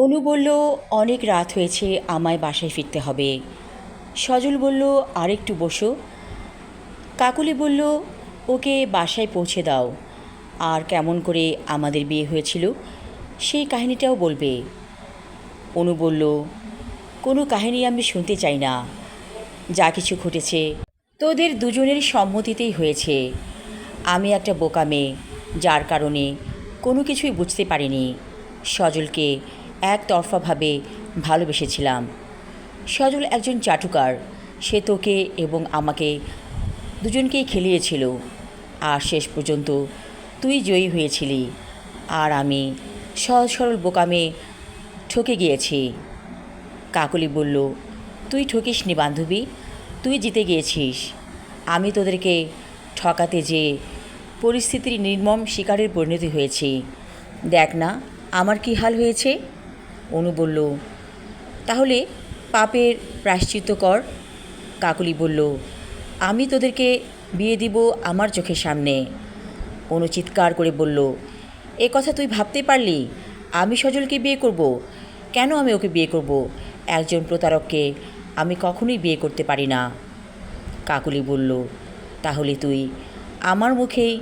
অনু বলল, অনেক রাত হয়েছে, আমায় বাসায় ফিরতে হবে। সজল বলল, আরেকটু বসো। কাকলি বলল, ওকে বাসায় পৌঁছে দাও, আর কেমন করে আমাদের বিয়ে হয়েছিল সেই কাহিনিটাও বলবে। অনু বলল, কোনো কাহিনী আমি শুনতে চাই না। যা কিছু ঘটেছে তোদের দুজনের সম্মতিতেই হয়েছে। আমি একটা বোকা মেয়ে, যার কারণে কোনো কিছুই বুঝতে পারিনি। সজলকে একতরফাভাবে ভালোবেসেছিলাম। সজল একজন চাটুকার, সে তোকে এবং আমাকে দুজনকেই খেলিয়েছিল, আর শেষ পর্যন্ত তুই জয়ী হয়েছিলি, আর আমি সহজ সরল বোকা মেয়ে ঠকে গিয়েছি। কাকলি বলল, তুই ঠকিসনি বান্ধবী, তুই জিতে গিয়েছিস। আমি তোদেরকে ঠকাতে যেয়ে পরিস্থিতির নির্মম শিকারের পরিণতি হয়েছি। দেখ না আমার কী হাল হয়েছে। অনু বলল, তাহলে পাপের প্রায়শ্চিত্ত কর। কাকলি বলল, আমি তোদেরকে বিয়ে দিব আমার চোখের সামনে। অনু চিৎকার করে বলল, এ কথা তুই ভাবতে পারলি? আমি সজলকে বিয়ে করব? কেন আমি ওকে বিয়ে করব? একজন প্রতারককে আমি কখনোই বিয়ে করতে পারি না। কাকলি বলল, তাহলে তুই আমার মুখেই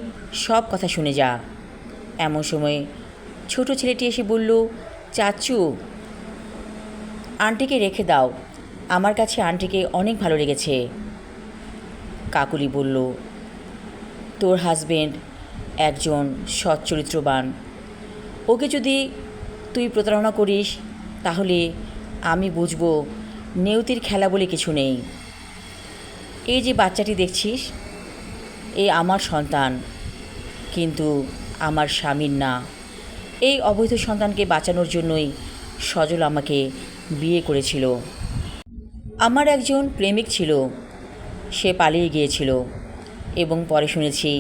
সব কথা শুনে যা। এমন সময় ছোট ছেলেটি এসে বলল, চাচু, আন্টিকে রেখে দাও, আমার কাছে আন্টিকে অনেক ভালো লেগেছে। কাকলি বলল, তোর হাজবেন্ড একজন সৎ চরিত্রবান, ওকে যদি তুই প্রতারণা করিস তাহলে আমি বুঝব নেউতির খেলা বলে কিছু নেই। এই যে বাচ্চাটি দেখছিস, এ আমার সন্তান, কিন্তু আমার স্বামীর না। এই অবৈধ সন্তানকে বাঁচানোর জন্যই সজল আমাকে বিয়ে করেছিল। আমার একজন প্রেমিক ছিল, সে পালিয়ে গিয়েছিল এবং পরে শুনেছি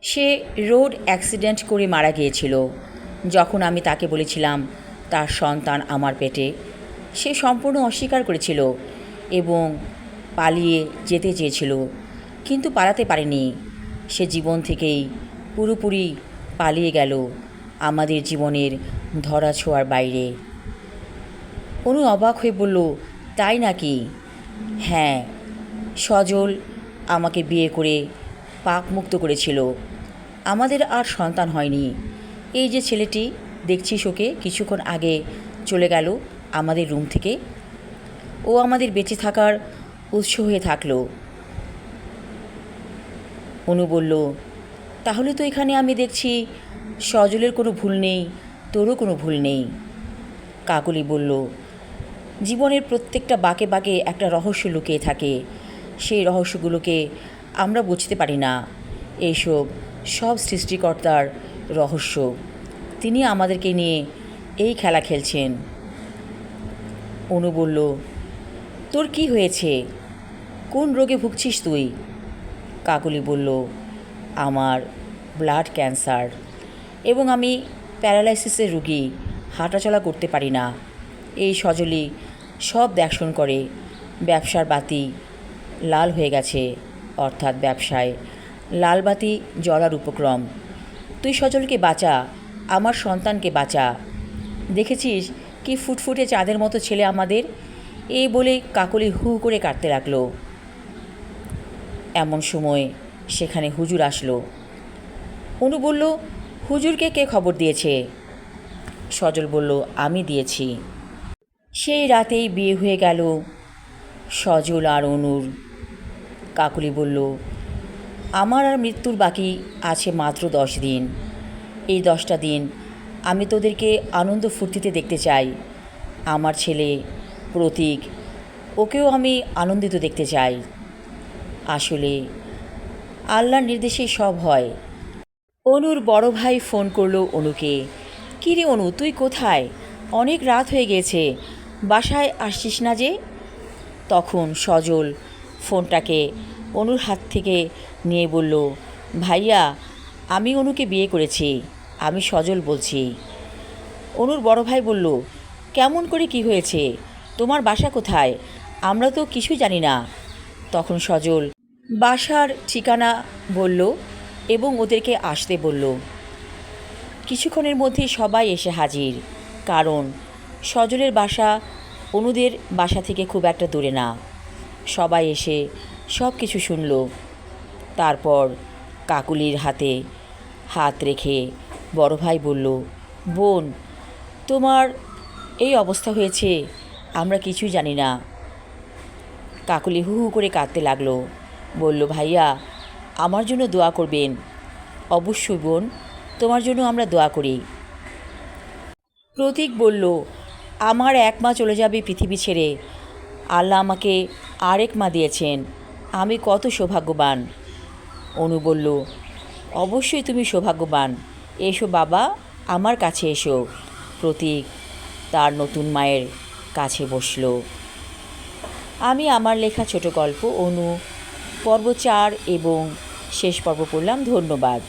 সে রোড অ্যাক্সিডেন্ট করে মারা গিয়েছিল। যখন আমি তাকে বলেছিলাম তার সন্তান আমার পেটে, সে সম্পূর্ণ অস্বীকার করেছিল এবং পালিয়ে যেতে চেয়েছিল, কিন্তু পালাতে পারেনি। সে জীবন থেকেই পুরোপুরি পালিয়ে গেল, আমাদের জীবনের ধরাছোঁয়ার বাইরে। অনু অবাক হয়ে বলল, তাই নাকি? হ্যাঁ, সজল আমাকে বিয়ে করে পাপমুক্ত করেছিল। আমাদের আর সন্তান হয়নি। এই যে ছেলেটি দেখছিস, ওকে কিছুক্ষণ আগে চলে গেল আমাদের রুম থেকে। ও আমাদের বেঁচে থাকার উৎস হয়ে থাকলো। অনু বলল, তাহলে তো এখানে আমি দেখছি সজলের কোনো ভুল নেই, তোরও কোনো ভুল নেই। কাকলি বলল, জীবনের প্রত্যেকটা বাঁকে বাঁকে একটা রহস্য লুকিয়ে থাকে, সেই রহস্যগুলোকে আমরা বুঝতে পারি না। এইসব সব সৃষ্টিকর্তার রহস্য, তিনি আমাদেরকে নিয়ে এই খেলা খেলছেন। অনু বলল, তোর কি হয়েছে? কোন রোগে ভুগছিস তুই? কাকলি বলল, আমার ব্লাড ক্যান্সার এবং আমি প্যারালাইসিসের রুগী, হাঁটাচলা করতে পারি না। এই সজলই সব দেখশন করে। ব্যবসার বাতি লাল হয়ে গেছে, অর্থাৎ ব্যবসায় লাল বাতি জ্বলার উপক্রম। তুই সজলকে বাঁচা, আমার সন্তানকে বাঁচা। দেখেছিস কি ফুটফুটে চাঁদের মতো ছেলে আমাদের। এই বলে কাকলি হু করে কাঁদতে লাগলো। এমন সময় সেখানে হুজুর আসলো। অনু বলল, হুজুরকে কে খবর দিয়েছে? সজল বলল, আমি দিয়েছি। সেই রাতেই বিয়ে হয়ে গেল সজল আর অনুর। কাকলি বলল, আমার আর মৃত্যুর বাকি আছে মাত্র 10 দিন। এই 10টা দিন আমি তোদেরকে আনন্দ ফুর্তিতে দেখতে চাই। আমার ছেলে প্রতীক, ওকেও আমি আনন্দিত দেখতে চাই। আসলে আল্লাহর নির্দেশেই সব হয়। অনুর বড় ভাই ফোন করলো অনুকে। কী রে অনু, তুই কোথায়? অনেক রাত হয়ে গেছে, বাসায় আসছিস না যে? তখন সজল ফোনটাকে অনুর হাত থেকে নিয়ে বলল, ভাইয়া, আমি অনুকে বিয়ে করেছি, আমি সজল বলছি। অনুর বড় ভাই বলল, কেমন করে কি হয়েছে? তোমার বাসা কোথায়? আমরা তো কিছুই জানি না। তখন সজল বাসার ঠিকানা বলল এবং ওদেরকে আসতে বলল। কিছুক্ষণের মধ্যেই সবাই এসে হাজির, কারণ সজলের বাসা অনুদের বাসা থেকে খুব একটা দূরে না। সবাই এসে সব কিছু শুনল। তারপর কাকুলির হাতে হাত রেখে বড় ভাই বলল, বোন, তোমার এই অবস্থা হয়েছে, আমরা কিছুই জানি না। কাকুলি হু হু করে কাঁদতে লাগলো। বলল, ভাইয়া, আমার জন্য দোয়া করবেন। অবশ্যই বোন, তোমার জন্য আমরা দোয়া করি। প্রতীক বলল, আমার এক মা চলে যাবে পৃথিবী ছেড়ে, আল্লাহ আমাকে আরেক মা দিয়েছেন, আমি কত সৌভাগ্যবান। অনু বলল, অবশ্যই তুমি সৌভাগ্যবান, এসো বাবা, আমার কাছে এসো। প্রতীক তার নতুন মায়ের কাছে বসল। আমি আমার লেখা ছোট গল্প অনু পর্ব 4 এবং শেষ পর্ব পড়লাম। ধন্যবাদ।